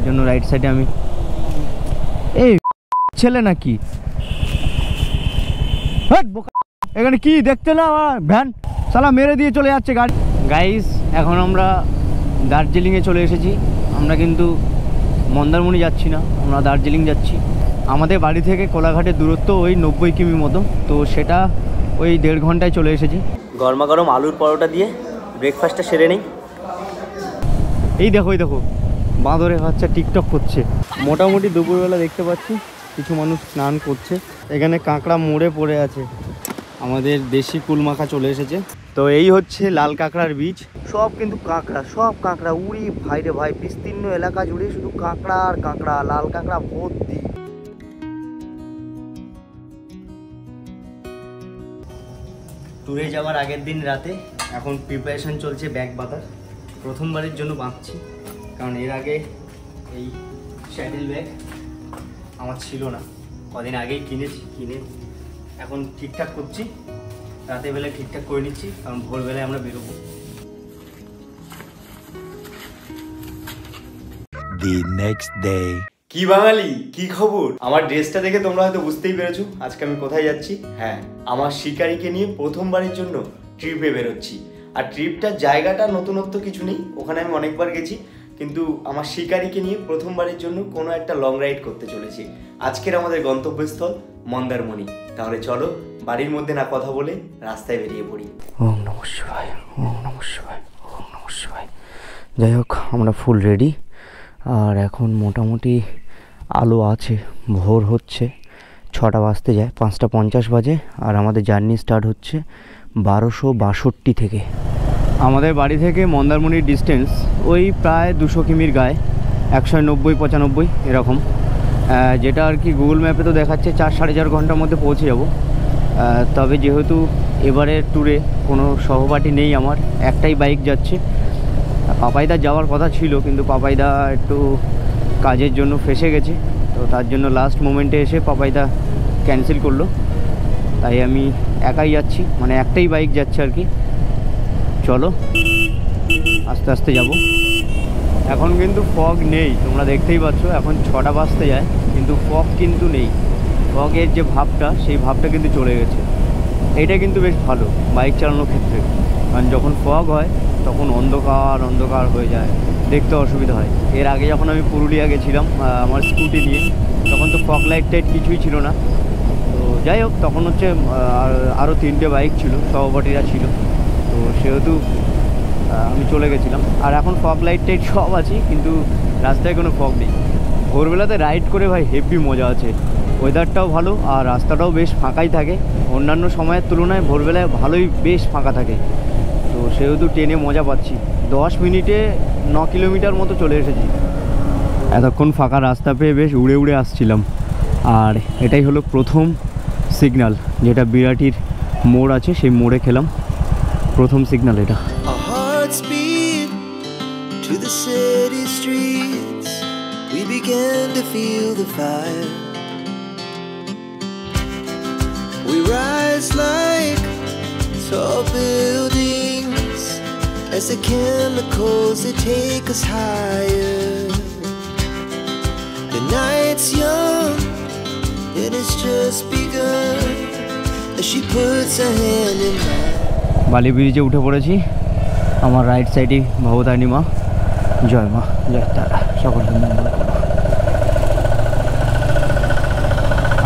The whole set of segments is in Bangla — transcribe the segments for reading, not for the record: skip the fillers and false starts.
জন্য রাইট সাইডে আমি এই ছেলে নাকি এখানে কি দেখতে না ভ্যান সালা মেরে দিয়ে চলে যাচ্ছে গাড়ি। গাইস এখন আমরা দার্জিলিংয়ে চলে এসেছি। আমরা কিন্তু মন্দারমণি যাচ্ছি না, আমরা দার্জিলিং যাচ্ছি। আমাদের বাড়ি থেকে কোলাঘাটের দূরত্ব ওই 90 কিমি মতো, তো সেটা ওই 1.5 ঘন্টায় চলে এসেছি। গরমা গরম আলুর পরোটা দিয়ে ব্রেকফাস্টটা সেরে নেই। এই দেখো বাঁদরে বাচ্চা টিকটক করছে। মোটামুটি দুপুরবেলা দেখতে পাচ্ছি কিছু মানুষ স্নান করছে। এখানে কাঁকড়া মরে পড়ে আছে, আমাদের দেশি কুল মাখা চলে এসেছে। তো এই হচ্ছে লাল কাঁকড়ার বীজ, সব কিন্তু কাঁকড়া, সব কাঁকড়া উড়ি ভাই রে ভাই, বিস্তীর্ণ এলাকা জুড়ে শুধু কাঁকড়া আর কাঁকড়া, লাল কাঁকড়া ভর্তি। ট্যুরে যাওয়ার আগের দিন রাতে এখন প্রিপারেশন চলছে ব্যাগ বাঁধার। প্রথমবারের জন্য বাঁধছি, কারণ এর আগে এই স্যাডেল ব্যাগ আমার ছিল না, কদিন আগেই কিনে এখন ঠিকঠাক করছি। রাতের বেলায় ঠিকঠাক করে নিচ্ছি, কারণ ভোরবেলায় আমরা বেরোবো। The next day. কি বাঙালি, কি খবর? আমার ড্রেসটা দেখে তোমরা হয়তো বুঝতেই পেরেছো আজকে আমি কোথায় যাচ্ছি। হ্যাঁ, আমার শিকারীকে নিয়ে প্রথমবারের জন্য ট্রিপে বেরোচ্ছি। আর ট্রিপটার জায়গাটা নতুনত্ব কিছু নেই, ওখানে আমি অনেকবার গেছি, কিন্তু আমার শিকারীকে নিয়ে প্রথমবারের জন্য কোনো একটা লং রাইড করতে চলেছি। আজকের আমাদের গন্তব্যস্থল মন্দারমণি। তাহলে চলো বাড়ির মধ্যে না কথা বলে রাস্তায় বেরিয়ে পড়ি। ওম নমঃ শিবায়, ওম নমঃ শিবায়, ওম নমঃ শিবায়। যাই হোক, আমরা ফুল রেডি। আর এখন মোটামুটি আলো আছে, ভোর হচ্ছে, 6টা বাজতে যায়, 5:50 বাজে। আর আমাদের জার্নি স্টার্ট হচ্ছে 1262 থেকে। আমাদের বাড়ি থেকে মন্দারমণির ডিস্টেন্স ওই প্রায় 200 কিমির গায়ে, 190-95 এরকম, যেটা আর কি গুগল ম্যাপে তো দেখাচ্ছে 4-4.5 ঘন্টার মধ্যে পৌঁছে যাব। তবে যেহেতু এবারের ট্যুরে কোনো সহপাঠী নেই, আমার একটাই বাইক যাচ্ছে। পাপাইদা যাওয়ার কথা ছিল, কিন্তু পাপাইদা একটু কাজের জন্য ফেসে গেছে, তো তার জন্য লাস্ট মোমেন্টে এসে পাপাইদা ক্যান্সেল করলো। তাই আমি একাই যাচ্ছি, মানে একটাই বাইক যাচ্ছে আর কি। চলো আস্তে আস্তে যাব। এখন কিন্তু ফগ নেই, তোমরা দেখতেই পাচ্ছ, এখন 6টা বাজতে যায়, কিন্তু ফগ কিন্তু নেই। ফগের যে ভাবটা, সেই ভাবটা কিন্তু চলে গেছে। এটা কিন্তু বেশ ভালো বাইক চালানোর ক্ষেত্রে, কারণ যখন ফগ হয় তখন অন্ধকার হয়ে যায়, দেখতে অসুবিধা হয়। এর আগে যখন আমি পুরুলিয়া গেছিলাম আমার স্কুটি নিয়ে, তখন তো ফগ লাইট টাইট কিছুই ছিল না। তো যাই হোক, তখন হচ্ছে আরও 3টে বাইক ছিল, সহপাঠীরা ছিল, তো সেহেতু আমি চলে গেছিলাম। আর এখন ফগ লাইট টাইট সব আছে, কিন্তু রাস্তায় কোনো ফগ নেই। ভোরবেলাতে রাইড করে ভাই হেভি মজা আছে, ওয়েদারটাও ভালো আর রাস্তাটাও বেশ ফাঁকাই থাকে। অন্যান্য সময়ের তুলনায় ভোরবেলায় ভালোই বেশ ফাঁকা থাকে, তো সেহেতু ট্রেনে মজা পাচ্ছি। 10 মিনিটে 9 কিলোমিটার মতো চলে এসেছি। এতক্ষণ ফাঁকা রাস্তা পেয়ে বেশ উড়ে আসছিলাম। আর এটাই হলো প্রথম সিগন্যাল, যেটা বিরাটির মোড় আছে, সেই মোড়ে খেলাম প্রথম সিগন্যাল এটা। To the city streets, we began to feel the fire. We rise like tall buildings as the chemicals they take us higher. The night's young and it's just begun as she puts her hand in mine. বালি ব্রিজে উঠে পড়েছি। আমার রাইট সাইডে ভবতারিণী মা, জয় মা, জয় তারা, সকলকে মঙ্গল।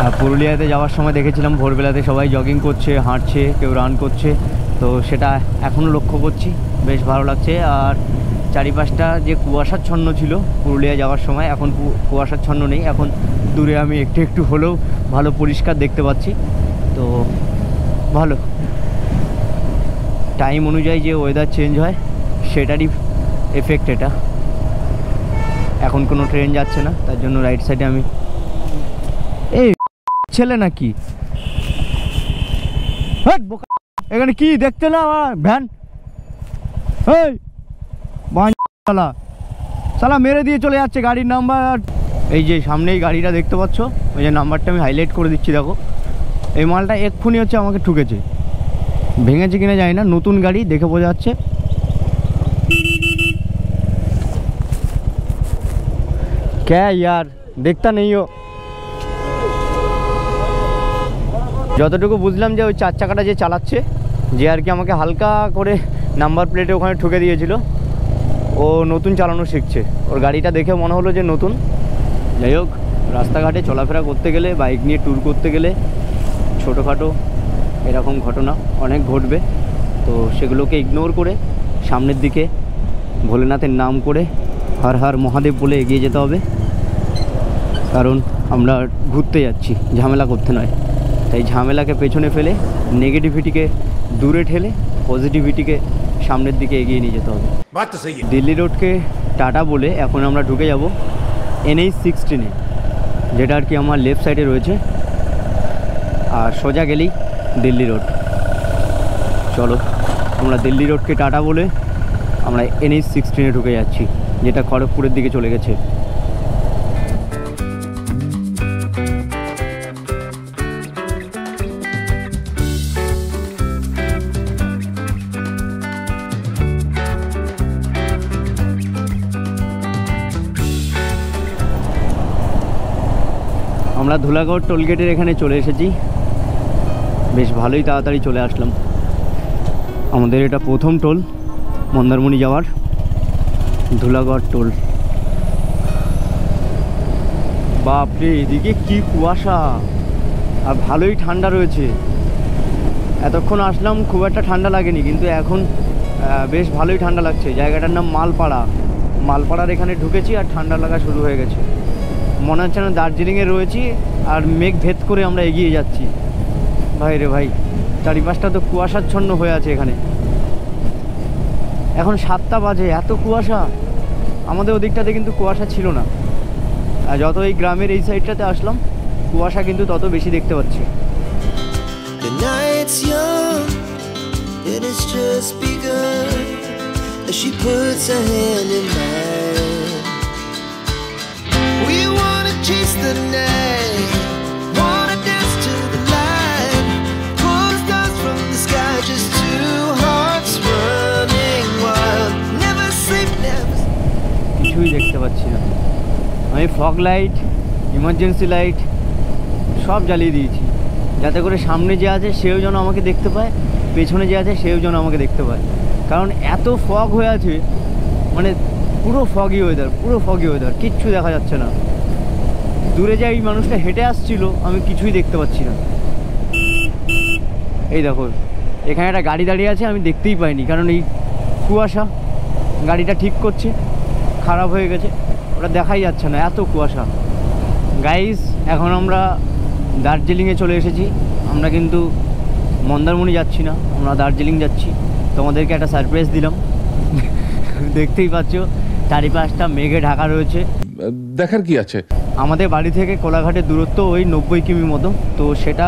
আর পুরুলিয়াতে যাওয়ার সময় দেখেছিলাম ভোরবেলাতে সবাই জগিং করছে, হাঁটছে, কেউ রান করছে, তো সেটা এখনও লক্ষ্য করছি, বেশ ভালো লাগছে। আর চারিপাশটা যে কুয়াশাচ্ছন্ন ছিল পুরুলিয়া যাওয়ার সময়, এখন কুয়াশাচ্ছন্ন নেই, এখন দূরে আমি একটু হলেও ভালো পরিষ্কার দেখতে পাচ্ছি, তো ভালো। টাইম অনুযায়ী যে ওয়েদার চেঞ্জ হয় সেটারই এফেক্ট এটা। এখন কোনো ট্রেন যাচ্ছে না, তার জন্য রাইট সাইডে আমি এই ছেলে নাকি এখানে কি দেখতে না ভ্যান, এই সালা মেরে দিয়ে চলে যাচ্ছে গাড়ির নাম্বার। এই যে সামনেই গাড়িটা দেখতে পাচ্ছ, ওই যে নাম্বারটা আমি হাইলাইট করে দিচ্ছি, দেখো। এই মালটা এক্ষুনি হচ্ছে আমাকে ঠুকেছে, ভেঙেছে কিনা জানি না, নতুন গাড়ি দেখে বোঝা যাচ্ছে। क्या यार देखता नहीं हो। যতটুকু বুঝলাম যে ওই 4 চাকাটা যে চালাচ্ছে, যে আর কি আমাকে হালকা করে নাম্বার প্লেটে ওখানে ঠুকে দিয়েছিল, ও নতুন চালানো শিখছে। ওর গাড়িটা দেখে মনে হলো যে নতুন। যাই হোক, রাস্তাঘাটে চলাফেরা করতে গেলে, বাইক নিয়ে ট্যুর করতে গেলে ছোটোখাটো এরকম ঘটনা অনেক ঘটবে। তো সেগুলোকে ইগনোর করে সামনের দিকে ভোলেনাথের নাম করে হর হর মহাদেব বলে এগিয়ে যেতে হবে, কারণ আমরা ঘুরতে যাচ্ছি, ঝামেলা করতে নয়। তাই ঝামেলাকে পেছনে ফেলে নেগেটিভিটিকে দূরে ঠেলে পজিটিভিটিকে সামনের দিকে এগিয়ে নিয়ে যেতে হবে। দিল্লি রোডকে টাটা বলে এখন আমরা ঢুকে যাব NH-16-এ, যেটা আর কি আমার লেফট সাইডে রয়েছে, আর সোজা গেলেই দিল্লি রোড। চলো, আমরা দিল্লি রোডকে টাটা বলে আমরা NH-16-এ ঢুকে যাচ্ছি, যেটা খড়গপুরের দিকে চলে গেছে। আমরা ধুলাগড় টোলগেটের এখানে চলে এসেছি, বেশ ভালোই তাড়াতাড়ি চলে আসলাম। আমাদের এটা প্রথম টোল মন্দারমণি যাওয়ার, ধুলাগড় টোল। বাপরে, এদিকে কি কুয়াশা, আর ভালোই ঠান্ডা রয়েছে। এতক্ষণ আসলাম খুব একটা ঠান্ডা লাগেনি, কিন্তু এখন বেশ ভালোই ঠান্ডা লাগছে। জায়গাটার নাম মালপাড়া। মালপাড়ার এখানে ঢুকেছি আর ঠান্ডা লাগা শুরু হয়ে গেছে। মনে হচ্ছে না দার্জিলিংয়ে রয়েছি, আর মেঘ ভেদ করে আমরা এগিয়ে যাচ্ছি। ভাই রে ভাই, চারিপাশটা তো কুয়াশাচ্ছন্ন হয়ে আছে এখানে। এখন 7টা বাজে, এত কুয়াশা। আমাদের ওদিকটাতে কিন্তু কুয়াশা ছিল না, আর যত এই গ্রামের এই সাইডটাতে আসলাম কুয়াশা কিন্তু তত বেশি দেখতে পাচ্ছি। The night's young, it has just begun. As she puts her hand in mine, we wanna chase the night, wanna dance to the light, pull the stars from the sky, just two hearts running wild, never sleep, never. কিছুই দেখতে পাচ্ছি না। আমি ফগ লাইট, ইমার্জেন্সি লাইট সব জ্বালিয়ে দিয়েছি, যাতে করে সামনে যে আছে সেও যেন আমাকে দেখতে পায়, পেছনে যে আছে সেও যেন আমাকে দেখতে পায়। কারণ এত ফগ হয়ে আছে, মানে পুরো ফগি ওয়েদার, কিচ্ছু দেখা যাচ্ছে না। দূরে যে এই মানুষটা হেঁটে আসছিল আমি কিছুই দেখতে পাচ্ছি না। এই দেখো, এখানে একটা গাড়ি দাঁড়িয়ে আছে, আমি দেখতেই পাইনি, কারণ এই কুয়াশা। গাড়িটা ঠিক করছে, খারাপ হয়ে গেছে, ওটা দেখাই যাচ্ছে না, এত কুয়াশা। গাইস, এখন আমরা দার্জিলিংয়ে চলে এসেছি। আমরা কিন্তু মন্দারমণি যাচ্ছি না, আমরা দার্জিলিং যাচ্ছি। তোমাদেরকে একটা সারপ্রাইজ দিলাম। দেখতেই পাচ্ছ চারিপাশটা মেঘে ঢাকা রয়েছে। দেখার কি আছে? আমাদের বাড়ি থেকে কোলাঘাটের দূরত্ব ওই 90 কিমি মতো, তো সেটা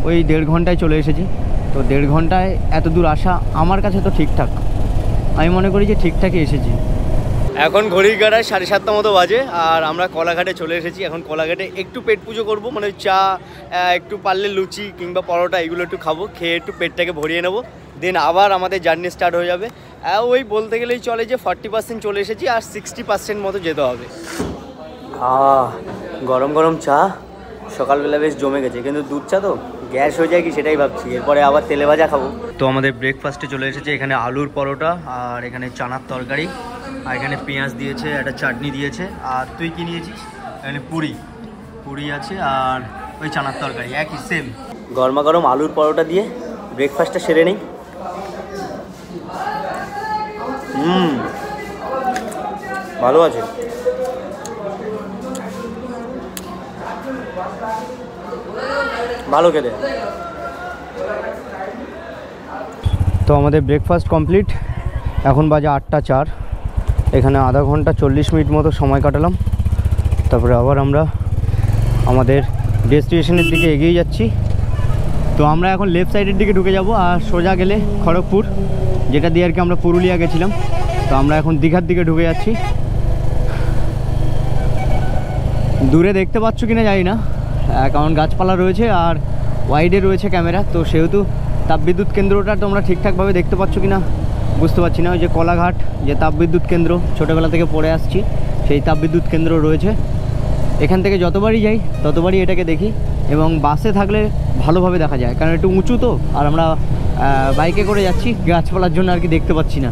ওই 1.5 ঘন্টায় চলে এসেছি। তো 1.5 ঘন্টায় এত দূর আসা আমার কাছে তো ঠিকঠাক, আমি মনে করি যে ঠিকঠাকই এসেছি। এখন ঘড়ির কাঁটায় 7:30 মতো বাজে, আর আমরা কোলাঘাটে চলে এসেছি। এখন কোলাঘাটে একটু পেট পুজো করবো, মানে চা, একটু পারলে লুচি কিংবা পরোটা এগুলো একটু খাবো, খেয়ে একটু পেটটাকে ভরিয়ে নেবো। দেন আবার আমাদের জার্নি স্টার্ট হয়ে যাবে। ওই বলতে গেলেই চলে যে 40% চলে এসেছি, আর 60% মতো যেতে হবে। গরম গরম চা সকালবেলা বেশ জমে গেছে, কিন্তু দুধ চা তো গ্যাস হয়ে যায় কি সেটাই ভাবছি। এরপরে আবার তেলে ভাজা খাবো। তো আমাদের ব্রেকফাস্টে চলে এসেছে, এখানে আলুর পরোটা, আর এখানে চানার তরকারি, আর এখানে পেঁয়াজ দিয়েছে, একটা চাটনি দিয়েছে। আর তুই কি নিয়েছিস? এখানে পুরি আছে, আর ওই চানার তরকারি একই সেম। গরমা গরম আলুর পরোটা দিয়ে ব্রেকফাস্টটা সেরে নেই। ভালো আছে। ভালো খেতে। তো আমাদের ব্রেকফাস্ট কমপ্লিট, এখন বাজে 8:04। এখানে আধা ঘন্টা 40 মিনিট মতো সময় কাটালাম। তারপরে আবার আমরা আমাদের ডেস্টিনেশনের দিকে এগিয়ে যাচ্ছি। তো আমরা এখন লেফট সাইডের দিকে ঢুকে যাব, আর সোজা গেলে খড়গপুর, যেটা দিয়ে আর কি আমরা পুরুলিয়া গেছিলাম। তো আমরা এখন দীঘার দিকে ঢুকে যাচ্ছি। দূরে দেখতে পাচ্ছ কিনা জানি না, কারণ গাছপালা রয়েছে আর ওয়াইডে রয়েছে ক্যামেরা, তো সেহেতু তাপবিদ্যুৎ কেন্দ্রটা তোমরা ঠিকঠাকভাবে দেখতে পাচ্ছ কিনা বুঝতে পারছি না। ওই যে কোলাঘাট যে তাপবিদ্যুৎ কেন্দ্র ছোটোবেলা থেকে পড়ে আসছি, সেই তাপবিদ্যুৎ কেন্দ্র রয়েছে। এখান থেকে যতবারই যাই ততবারই এটাকে দেখি, এবং বাসে থাকলে ভালোভাবে দেখা যায়, কারণ একটু উঁচু তো, আর আমরা বাইকে করে যাচ্ছি, গাছপালার জন্য আর কি দেখতে পাচ্ছি না।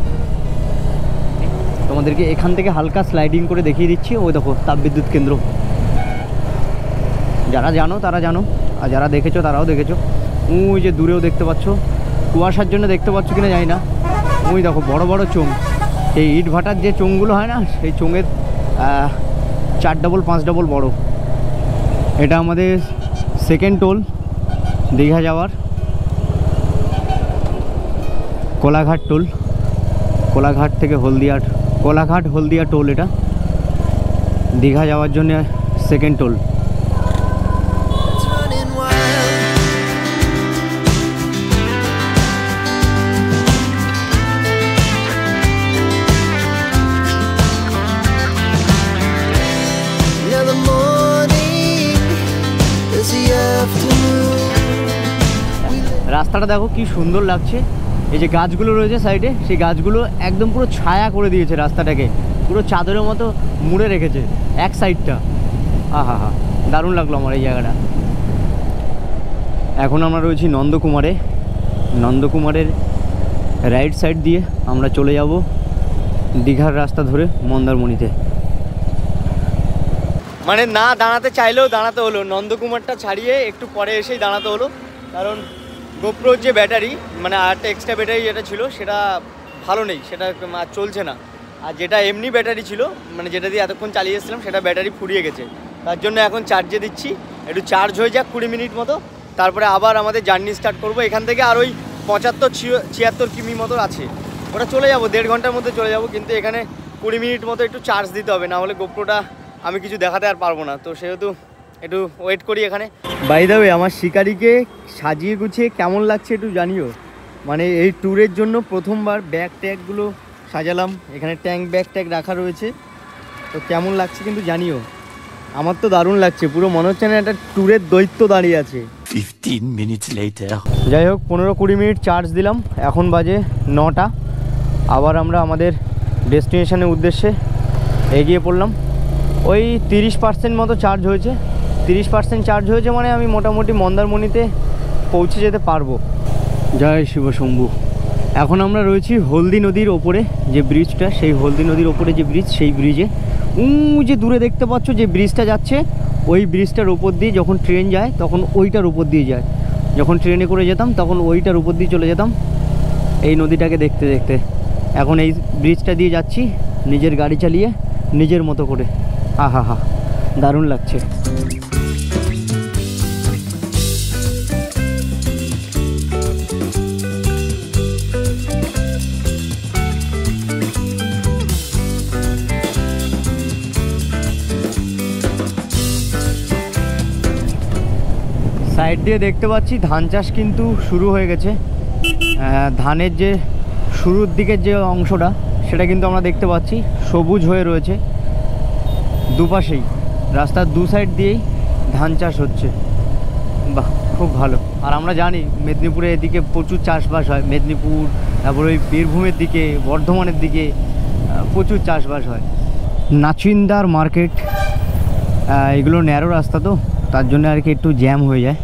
তোমাদেরকে এখান থেকে হালকা স্লাইডিং করে দেখিয়ে দিচ্ছি। ওই দেখো তাপবিদ্যুৎ কেন্দ্র, যারা জানো তারা জানো, আর যারা দেখেছো তারাও দেখেছো। ওই যে দূরেও দেখতে পাচ্ছ, কুয়াশার জন্য দেখতে পাচ্ছ কিনা জানি না, ওই দেখো বড় বড় চোঙ, এই ইট ভাটার যে চোঙগুলো হয় না, সেই চোঙের 4 ডবল 5 ডবল বড়। এটা আমাদের সেকেন্ড টোল দীঘা যাওয়ার, কোলাঘাট টোল, কোলাঘাট থেকে হলদিয়া, কোলাঘাট হলদিয়া টোল। এটা দীঘা যাওয়ার জন্য second toll. It's running wild. Now the morning is the afternoon. রাস্তাটা দেখো কি সুন্দর লাগছে, এই যে গাছগুলো রয়েছে সাইডে, সেই গাছগুলো একদম পুরো ছায়া করে দিয়েছে রাস্তাটাকে, পুরো চাদরের মতো মুড়ে রেখেছে এক সাইডটা। আহা হা, দারুণ লাগলো আমার এই জায়গাটা। এখন আমরা রয়েছি নন্দকুমারে, নন্দকুমারের রাইট সাইড দিয়ে আমরা চলে যাব দীঘার রাস্তা ধরে মন্দারমণিতে। মানে না দাঁড়াতে চাইলেও দাঁড়াতে হলো, নন্দকুমারটা ছাড়িয়ে একটু পরে এসেই দাঁড়াতে হলো, কারণ গোপ্রোর যে ব্যাটারি, মানে আরেকটা এক্সট্রা ব্যাটারি যেটা ছিল সেটা ভালো নেই, সেটা আর চলছে না। আর যেটা এমনি ব্যাটারি ছিল, মানে যেটা দিয়ে এতক্ষণ চালিয়ে এসেছিলাম, সেটা ব্যাটারি ফুরিয়ে গেছে। তার জন্য এখন চার্জে দিচ্ছি, একটু চার্জ হয়ে যাক 20 মিনিট মতো, তারপরে আবার আমাদের জার্নি স্টার্ট করবো। এখান থেকে আর ওই 75-76 কিমি মতো আছে, ওটা চলে যাবো, 1.5 ঘন্টার মধ্যে চলে যাব। কিন্তু এখানে 20 মিনিট মতো একটু চার্জ দিতে হবে, না হলে গোপ্রোটা আমি কিছু দেখাতে আর পারবো না। তো সেহেতু একটু ওয়েট করি এখানে। বাই দ্য ওয়ে, আমার শিকারিকে সাজিয়ে গুছিয়ে কেমন লাগছে একটু জানিও। মানে এই ট্যুরের জন্য প্রথমবার ব্যাগ ট্যাগগুলো সাজালাম, এখানে ব্যাগ ট্যাগ রাখা রয়েছে, তো কেমন লাগছে কিন্তু জানিও। আমার তো দারুণ লাগছে, পুরো মনে হচ্ছে না একটা ট্যুরের দৈত্য দাঁড়িয়ে আছে। 15 minutes later. যাই হোক, 15-20 মিনিট চার্জ দিলাম, এখন বাজে 9টা। আবার আমরা আমাদের ডেস্টিনেশনের উদ্দেশ্যে এগিয়ে পড়লাম। ওই 30% মতো চার্জ হয়েছে, 30% চার্জ হয়েছে, মানে আমি মোটামুটি মন্দারমণিতে পৌঁছে যেতে পারবো। জয় শিব শম্ভু। এখন আমরা রয়েছি হলদি নদীর ওপরে যে ব্রিজটা, সেই হলদি নদীর ওপরে যে ব্রিজ, সেই ব্রিজে যে দূরে দেখতে পাচ্ছ যে ব্রিজটা যাচ্ছে, ওই ব্রিজটার উপর দিয়ে যখন ট্রেন যায় তখন ওইটার উপর দিয়ে যায়। যখন ট্রেনে করে যেতাম তখন ওইটার উপর দিয়ে চলে যেতাম এই নদীটাকে দেখতে দেখতে। এখন এই ব্রিজটা দিয়ে যাচ্ছি নিজের গাড়ি চালিয়ে, নিজের মতো করে। আহা হা, দারুণ লাগছে। সাইড দিয়ে দেখতে পাচ্ছি ধান চাষ কিন্তু শুরু হয়ে গেছে। ধানের যে শুরুর দিকের যে অংশটা, সেটা কিন্তু আমরা দেখতে পাচ্ছি সবুজ হয়ে রয়েছে। দুপাশেই রাস্তার দু সাইড দিয়েই ধান চাষ হচ্ছে। বাহ, খুব ভালো। আর আমরা জানি মেদিনীপুরে এদিকে প্রচুর চাষবাস হয়, মেদিনীপুর, তারপরে ওই বীরভূমের দিকে, বর্ধমানের দিকে প্রচুর চাষবাস হয়। নাচিন্দার মার্কেট, এগুলো ন্যারো রাস্তা, তো তার জন্য আর কি একটু জ্যাম হয়ে যায়।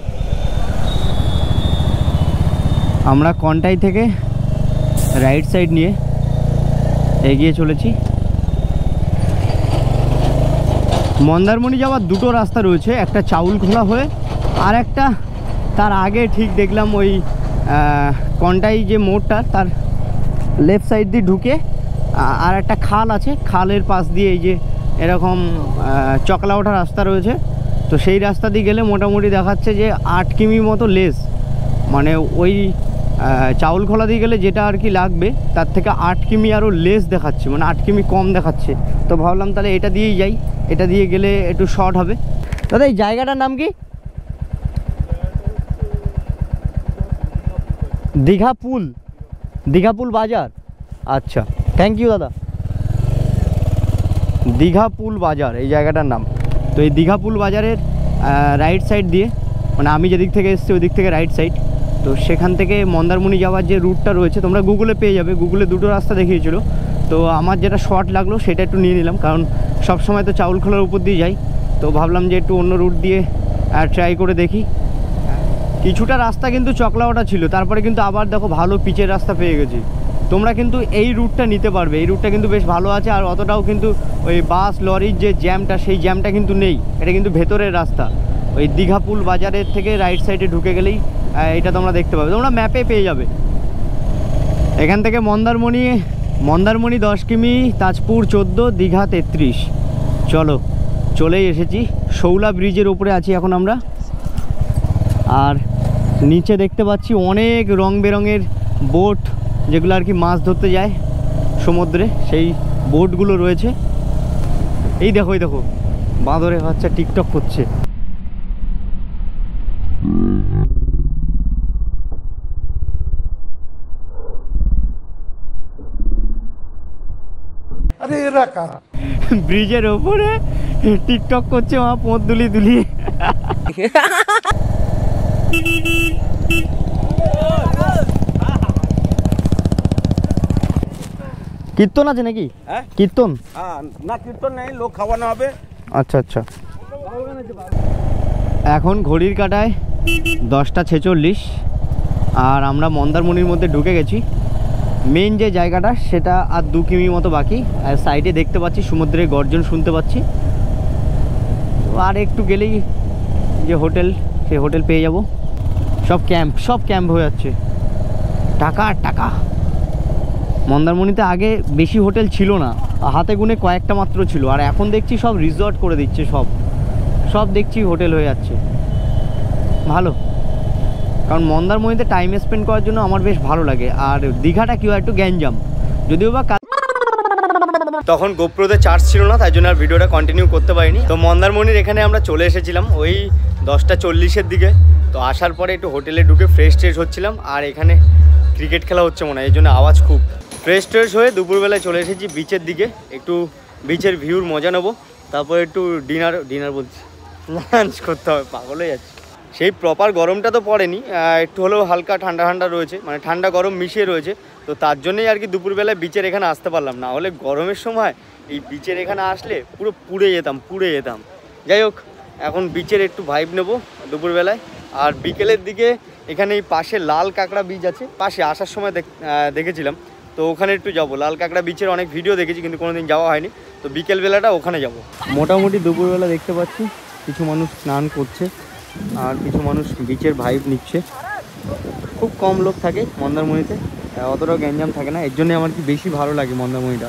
আমরা কন্টাই থেকে রাইট সাইড নিয়ে এগিয়ে চলেছি। মন্দারমণি যাওয়ার দুটো রাস্তা রয়েছে, একটা চাউলখোলা হয়ে, আর একটা তার আগে ঠিক দেখলাম ওই কন্টাই যে মোড়টা, তার লেফট সাইড দিয়ে ঢুকে আর একটা খাল আছে, খালের পাশ দিয়ে এই যে এরকম চকলা ওঠা রাস্তা রয়েছে। তো সেই রাস্তা দিয়ে গেলে মোটামুটি দেখাচ্ছে যে 8 কিমি মতো লেস, মানে ওই চাউলখোলা দিয়ে গেলে যেটা আর কি লাগবে তার থেকে 8 কিমি আরও লেস দেখাচ্ছে, মানে 8 কিমি কম দেখাচ্ছে। তো ভাবলাম তাহলে এটা দিয়েই যাই, এটা দিয়ে গেলে একটু শর্ট হবে। দাদা এই জায়গাটার নাম কি? দীঘাপুল, দীঘাপুল বাজার। আচ্ছা, থ্যাংক ইউ দাদা। দীঘাপুল বাজার এই জায়গাটার নাম। তো এই দীঘাপুল বাজারের রাইট সাইড দিয়ে, মানে আমি যেদিক থেকে এসেছি ওই দিক থেকে রাইট সাইড, তো সেখান থেকে মন্দারমণি যাওয়ার যে রুটটা রয়েছে তোমরা গুগলে পেয়ে যাবে, গুগলে দুটো রাস্তা দেখিয়েছিল। তো আমার যেটা শর্ট লাগলো সেটা একটু নিয়ে নিলাম, কারণ সব সময় তো চাউলখোলার উপর দিয়ে যাই, তো ভাবলাম যে একটু অন্য রুট দিয়ে ট্রাই করে দেখি। কিছুটা রাস্তা কিন্তু চকলাওয়াটা ছিল, তারপরে কিন্তু আবার দেখো ভালো পিচের রাস্তা পেয়ে গেছি। তোমরা কিন্তু এই রুটটা নিতে পারবে, এই রুটটা কিন্তু বেশ ভালো আছে, আর অতটাও কিন্তু ওই বাস লরির যে জ্যামটা সেই জ্যামটা কিন্তু নেই। এটা কিন্তু ভেতরের রাস্তা, ওই দীঘাপুল বাজারের থেকে রাইট সাইডে ঢুকে গেলেই এটা তোমরা দেখতে পাবে, তোমরা ম্যাপে পেয়ে যাবে। এখান থেকে মন্দারমণি 10 কিমি, তাজপুর 14, দীঘা 33। চলো চলেই এসেছি, শৌলা ব্রিজের উপরে আছি এখন আমরা। আর নিচে দেখতে পাচ্ছি অনেক রং বেরঙের বোট, যেগুলো আর কি মাছ ধরতে যায় সমুদ্রে, সেই বোটগুলো রয়েছে। এই দেখো বাঁদরে বাচ্চা টিকটক করছে। আরে এরা কারা? ব্রিজের ওপরে টিকটক করছে, মা পোঁত দুলিয়ে। কীর্তন আছে নাকি? হ্যাঁ কীর্তন? না কীর্তন নেই, লোক খাওয়ানো হবে। আচ্ছা আচ্ছা। এখন ঘড়ির কাঁটায় 10:46 আর আমরা মন্দারমণির মধ্যে ঢুকে গেছি। মেন যে জায়গাটা সেটা আর 2 কিমি মতো বাকি, আর সাইডে দেখতে পাচ্ছি সমুদ্রের গর্জন শুনতে পাচ্ছি। আর একটু গেলেই যে হোটেল, সেই হোটেল পেয়ে যাব। সব ক্যাম্প হয়ে যাচ্ছে, টাকা আর টাকা। মন্দারমণিতে আগে বেশি হোটেল ছিল না, হাতে গুনে কয়েকটা মাত্র ছিল, আর এখন দেখছি সব রিসর্ট করে দিচ্ছে, সব দেখছি হোটেল হয়ে যাচ্ছে। ভালো, কারণ মন্দারমণিতে টাইম স্পেন্ড করার জন্য আমার বেশ ভালো লাগে। আর দীঘাটা কি হয় একটু গ্যাঞ্জাম, যদিও বা তখন গোপ্রোতে চার্জ ছিল না, তাই জন্য আর ভিডিওটা কন্টিনিউ করতে পারিনি। তো মন্দারমণির এখানে আমরা চলে এসেছিলাম ওই 10:40-এর দিকে। তো আসার পরে একটু হোটেলে ঢুকে ফ্রেশ হচ্ছিলাম, আর এখানে ক্রিকেট খেলা হচ্ছে মনে হয়, এই জন্য আওয়াজ খুব। ফ্রেশ হয়ে দুপুরবেলায় চলে এসেছি বিচের দিকে, একটু বিচের ভিউর মজা নেবো, তারপর একটু ডিনার বলছি লাঞ্চ করতে হবে, পাগল হয়ে যাচ্ছে। সেই প্রপার গরমটা তো পড়েনি, একটু হলেও হালকা ঠান্ডা রয়েছে, মানে ঠান্ডা গরম মিশিয়ে রয়েছে। তো তার জন্যই আর কি দুপুরবেলায় বিচের এখানে আসতে পারলাম না, হলে গরমের সময় এই বিচের এখানে আসলে পুরো পুড়ে যেতাম। যাই হোক, এখন বিচের একটু ভাইব নেবো দুপুরবেলায়। আর বিকেলের দিকে এখানে এই পাশে লাল কাঁকড়া বীচ আছে, পাশে আসার সময় দেখেছিলাম, তো ওখানে একটু যাবো। লাল কাঁকড়া বিচের অনেক ভিডিও দেখেছি, কিন্তু কোনোদিন যাওয়া হয়নি, তো বিকেলবেলাটা ওখানে যাব। মোটামুটি দুপুরবেলা দেখতে পাচ্ছি কিছু মানুষ স্নান করছে, আর কিছু মানুষ বিচের ভাইব নিচ্ছে। খুব কম লোক থাকে মন্দারমণিতে, অতটাও গ্যাঞ্জাম থাকে না, এর জন্যই আমার কি বেশি ভালো লাগে মন্দারমণিটা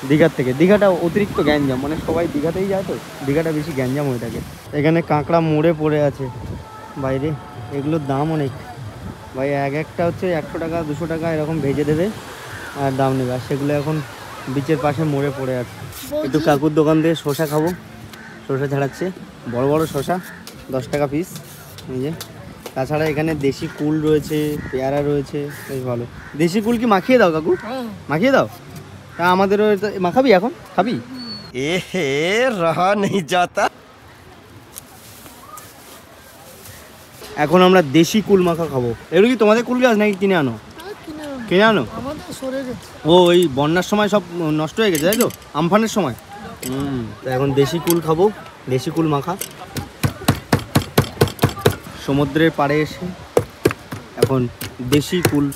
দীঘার থেকে। দীঘাটা অতিরিক্ত গ্যাঞ্জাম, মানে সবাই দীঘাতেই যায়, তো দীঘাটা বেশি গ্যাঞ্জাম হয়ে থাকে। এখানে কাঁকড়া মরে পড়ে আছে বাইরে, এগুলোর দাম অনেক ভাই, একটা হচ্ছে 100 টাকা 200 টাকা এরকম ভেজে দেবে আর দাম নেবে, আর সেগুলো এখন বিচের পাশে মরে পড়ে আছে। একটু কাকুর দোকান দিয়ে শসা খাবো, শসা ছাড়াচ্ছে, বড় বড় শসা 10 টাকা পিস। এই যে, তাছাড়া এখানে দেশি কুল রয়েছে, পেয়ারা রয়েছে, বেশ ভালো। দেশি কুল কি মাখিয়ে দাও কাকু? মাখিয়ে দাও। তা আমাদেরও মাখাবি, এখন খাবি? রহা নেই যাতা। এখন আমরা দেশি কুল মাখা খাবো। এগুলো কি তোমাদের কুল গাছ নাকি কিনে আনো? কিনে আনো? ও ওই বন্যার সময় সব নষ্ট হয়ে গেছে, তাই তো? আমফানের সময়। এখন দেশি কুল খাবো, দেশি কুল মাখা। সমুদ্রের পাড়ে এসে এখন দেশি কুল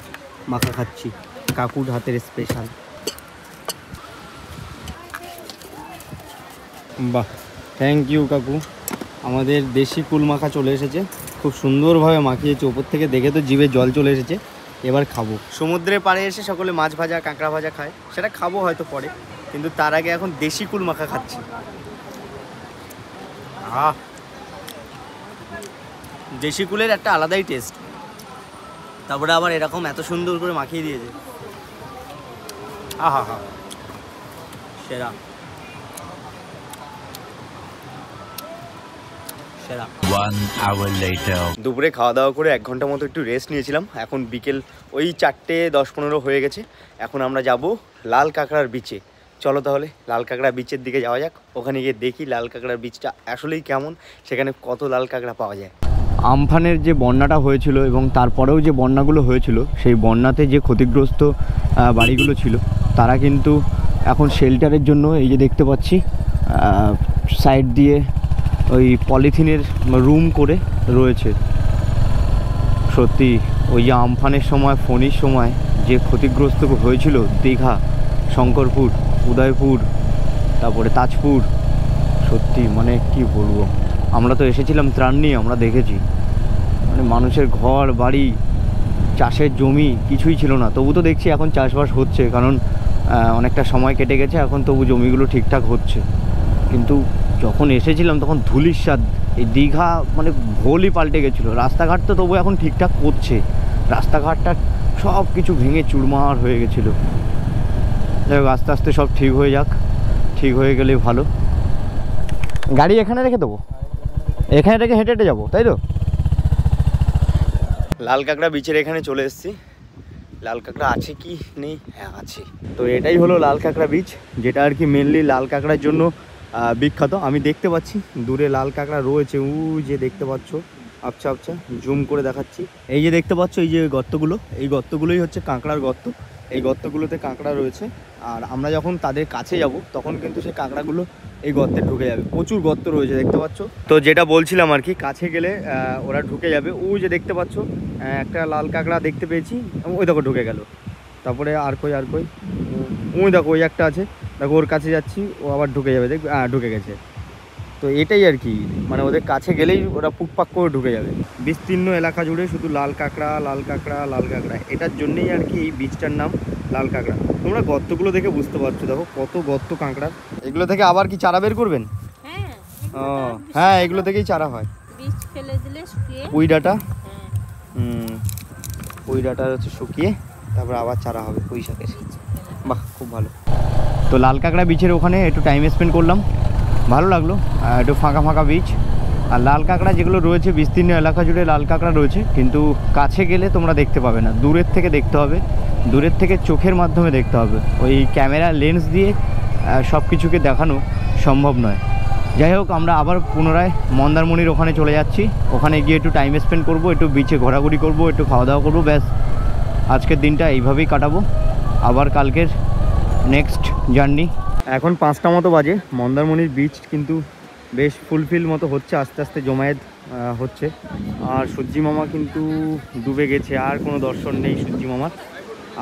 মাখা খাচ্ছি, কাকুর হাতের স্পেশাল। বাহ, থ্যাংক ইউ কাকু। আমাদের দেশি কুল মাখা চলে এসেছে, খুব সুন্দরভাবে মাখিয়েছে, ওপর থেকে দেখে তো জিভে জল চলে এসেছে। এবার খাবো। সমুদ্রের পাড়ে এসে সকলে মাছ ভাজা কাঁকড়া ভাজা খায়, সেটা খাবো হয়তো পরে, কিন্তু তার আগে এখন দেশি কুল মাখা খাচ্ছি। দেশি কুলের একটা আলাদাই টেস্ট, তারপরে আবার এরকম এত সুন্দর করে মাখিয়ে দিয়েছে। আহা হা, সেরা সেরা। 1 hour later. দুপুরে খাওয়া দাওয়া করে 1 ঘন্টা মতো একটু রেস্ট নিয়েছিলাম। এখন বিকেল ওই 4:10-15 হয়ে গেছে। এখন আমরা যাব লাল কাঁকড়ার বিচে। চলো তাহলে লাল কাঁকড়া বিচের দিকে যাওয়া যাক, ওখানে গিয়ে দেখি লাল কাঁকড়ার বিচটা আসলেই কেমন, সেখানে কত লাল কাঁকড়া পাওয়া যায়। আমফানের যে বন্যাটা হয়েছিল এবং তারপরেও যে বন্যাগুলো হয়েছিল, সেই বন্যাতে যে ক্ষতিগ্রস্ত বাড়িগুলো ছিল, তারা কিন্তু এখন শেল্টারের জন্য এই যে দেখতে পাচ্ছি সাইড দিয়ে ওই পলিথিনের রুম করে রয়েছে। সত্যি ওই যে আমফানের সময়, ফণির সময় যে ক্ষতিগ্রস্ত হয়েছিল দীঘা, শঙ্করপুর, উদয়পুর, তারপরে তাজপুর, সত্যি মানে কি বলবো, আমরা তো এসেছিলাম ত্রাণ নিয়ে, আমরা দেখেছি মানে মানুষের ঘর বাড়ি, চাষের জমি কিছুই ছিল না। তবু তো দেখছি এখন চাষবাস হচ্ছে, কারণ অনেকটা সময় কেটে গেছে, এখন তবু জমিগুলো ঠিকঠাক হচ্ছে। কিন্তু যখন এসেছিলাম তখন ধুলির স্বাদ, এই দীঘা মানে ভোলই পাল্টে গেছিলো। রাস্তাঘাট তো তবু এখন ঠিকঠাক করছে, রাস্তাঘাটটা সব কিছু ভেঙে চুরমার হয়ে গেছিলো। যাই হোক, আস্তে আস্তে সব ঠিক হয়ে যাক, ঠিক হয়ে গেলে ভালো। গাড়ি এখানে রেখে দেবো, এখানে রেখে হেঁটে হেঁটে যাবো, তাই তো? লাল কাঁকড়া বিচের এখানে চলে এসেছি। লাল কাঁকড়া আছে কি নেই? হ্যাঁ আছে। তো এটাই হলো লাল কাঁকড়া বিচ, যেটা আর কি মেনলি লাল কাঁকড়ার জন্য বিখ্যাত। আমি দেখতে পাচ্ছি দূরে লাল কাঁকড়া রয়েছে, যে দেখতে পাচ্ছ। আচ্ছা আচ্ছা, জুম করে দেখাচ্ছি। এই যে দেখতে পাচ্ছ এই যে গর্তগুলো, এই গর্তগুলোই হচ্ছে কাঁকড়ার গর্ত। এই গর্তগুলোতে কাঁকড়া রয়েছে, আর আমরা যখন তাদের কাছে যাব তখন কিন্তু সেই কাঁকড়াগুলো এই গর্তে ঢুকে যাবে। প্রচুর গর্ত রয়েছে দেখতে পাচ্ছ। তো যেটা বলছিলাম আর কি, কাছে গেলে ওরা ঢুকে যাবে। যে দেখতে পাচ্ছ একটা লাল কাঁকড়া দেখতে পেয়েছি, ওই দেখো ঢুকে গেল। তারপরে আর কই ওই দেখো ওই একটা আছে, দেখো ওর কাছে যাচ্ছি, ও আবার ঢুকে যাবে, দেখবে ঢুকে গেছে। তো এটাই আর কি, মানে ওদের কাছে গেলেই ওরা পুকপাক করে ঢুকে যাবে। বিস্তীর্ণ এলাকা জুড়ে শুধু লাল কাঁকড়া, লাল কাঁকড়া, লাল কাঁকড়া। এটার জন্যেই আর কি এই বীজটার নাম লাল কাঁকড়া। তোমরা গর্তগুলো দেখে বুঝতে পারছো, দেখো কত গর্ত কাঁকড়ার। এগুলো থেকে আবার কি চারা বের করবেন? হ্যাঁ, এগুলো থেকেই চারা হয়। পুঁই ডাঁটা, পুঁই ডাঁটা হচ্ছে শুকিয়ে তারপর আবার চারা হবে পুঁই শাকের। বাহ, খুব ভালো। তো লাল কাঁকড়া বিচের ওখানে একটু টাইম স্পেন্ড করলাম, ভালো লাগলো। একটু ফাঁকা ফাঁকা বিচ। আর লাল কাঁকড়া যেগুলো রয়েছে বিস্তীর্ণ এলাকা জুড়ে লাল কাঁকড়া রয়েছে, কিন্তু কাছে গেলে তোমরা দেখতে পাবে না, দূরের থেকে দেখতে হবে, দূরের থেকে চোখের মাধ্যমে দেখতে হবে। ওই ক্যামেরা লেন্স দিয়ে সব কিছুকে দেখানো সম্ভব নয়। যাই হোক, আমরা আবার পুনরায় মন্দারমণির ওখানে চলে যাচ্ছি। ওখানে গিয়ে একটু টাইম স্পেন্ড করবো, একটু বিচে ঘোরাঘুরি করবো, একটু খাওয়া দাওয়া করবো, ব্যাস আজকের দিনটা এইভাবেই কাটাবো। আবার কালকের নেক্সট জার্নি। এখন 5টা মতো বাজে। মন্দারমণির বিচ কিন্তু বেশ ফুলফিল মতো হচ্ছে, আস্তে আস্তে জমায়েত হচ্ছে। আর সূর্যি মামা কিন্তু ডুবে গেছে, আর কোনো দর্শন নেই সূর্যি মামার।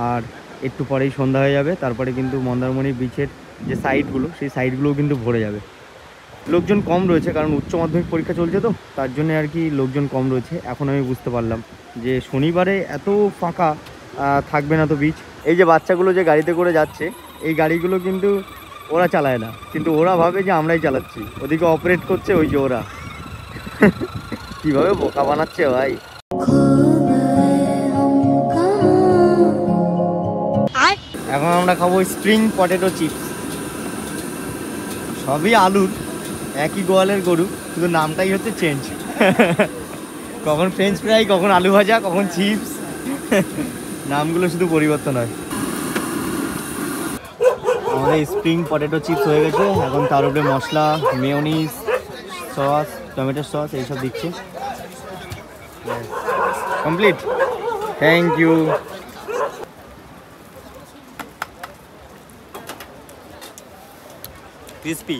আর একটু পরেই সন্ধ্যা হয়ে যাবে, তারপরে কিন্তু মন্দারমণির বিচের যে সাইডগুলো, সেই সাইডগুলোও কিন্তু ভরে যাবে। লোকজন কম রয়েছে, কারণ উচ্চ মাধ্যমিক পরীক্ষা চলছে, তো তার জন্য আর কি লোকজন কম রয়েছে। এখন আমি বুঝতে পারলাম যে শনিবারে এত ফাঁকা থাকবে না তো বিচ। এই যে বাচ্চাগুলো যে গাড়িতে করে যাচ্ছে, এই গাড়িগুলো কিন্তু ওরা চালায় না, কিন্তু ওরা ভাবে যে আমরাই চালাচ্ছি। ওদিকে অপারেট করছে ওই যে ওরা। কিভাবে বোকা বানাচ্ছে ভাই। এখন আমরা খাবো স্প্রিং পটেটো চিপস। সবই আলুর, একই গোয়ালের গরু, শুধু নামটাই হচ্ছে চেঞ্জ। কখন ফ্রেঞ্চ ফ্রাই, কখন আলু ভাজা, কখন চিপস, নামগুলো শুধু পরিবর্তন হয়। আমাদের স্প্রিং পটেটো চিপস হয়ে গেছে। এখন তার উপরে মশলা, মেয়োনিজ, সস, টমেটো সস এইসব দিচ্ছে। Complete, thank you. ক্রিসপি,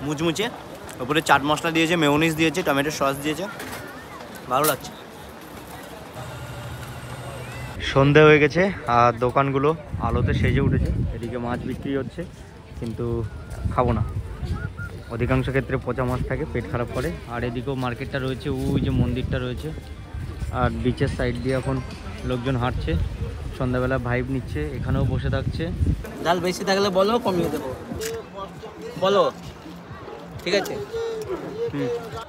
মুচমুচে, ওপরে চাট মশলা দিয়েছে, মেয়োনিজ দিয়েছে, টমেটো সস দিয়েছে, ভালো লাগছে। সন্ধে হয়ে গেছে আর দোকানগুলো আলোতে সেজে উঠেছে। এদিকে মাছ বিক্রি হচ্ছে, কিন্তু খাবো না, অধিকাংশ ক্ষেত্রে পচা মাছ থাকে, পেট খারাপ করে। আর এদিকেও মার্কেটটা রয়েছে, ওই যে মন্দিরটা রয়েছে। আর বিচের সাইড দিয়ে এখন লোকজন হাঁটছে, সন্ধ্যাবেলা ভাইব নিচ্ছে, এখানেও বসে থাকছে। ডাল বেশি থাকলে বলো, কমিয়ে দেবো, বলো, ঠিক আছে।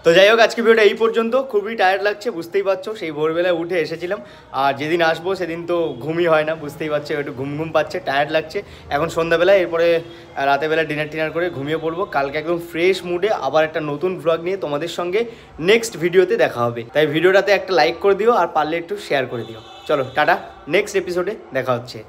তো যাই হোক, আজকে ভিডিওটা এই পর্যন্ত। খুবই টায়ার্ড লাগছে, বুঝতেই পারছো, সেই ভোরবেলায় উঠে এসেছিলাম। আর যেদিন আসবো সেদিন তো ঘুমই হয় না, বুঝতেই পারছো, একটু ঘুম পাচ্ছে, টায়ার্ড লাগছে। এখন সন্ধ্যাবেলায়, এরপরে রাতেরবেলা ডিনার করে ঘুমিয়ে পড়বো। কালকে একদম ফ্রেশ মুডে আবার একটা নতুন ভ্লগ নিয়ে তোমাদের সঙ্গে নেক্সট ভিডিওতে দেখা হবে। তাই ভিডিওটাতে একটা লাইক করে দিও, আর পারলে একটু শেয়ার করে দিও। চলো টাটা, নেক্সট এপিসোডে দেখা হচ্ছে।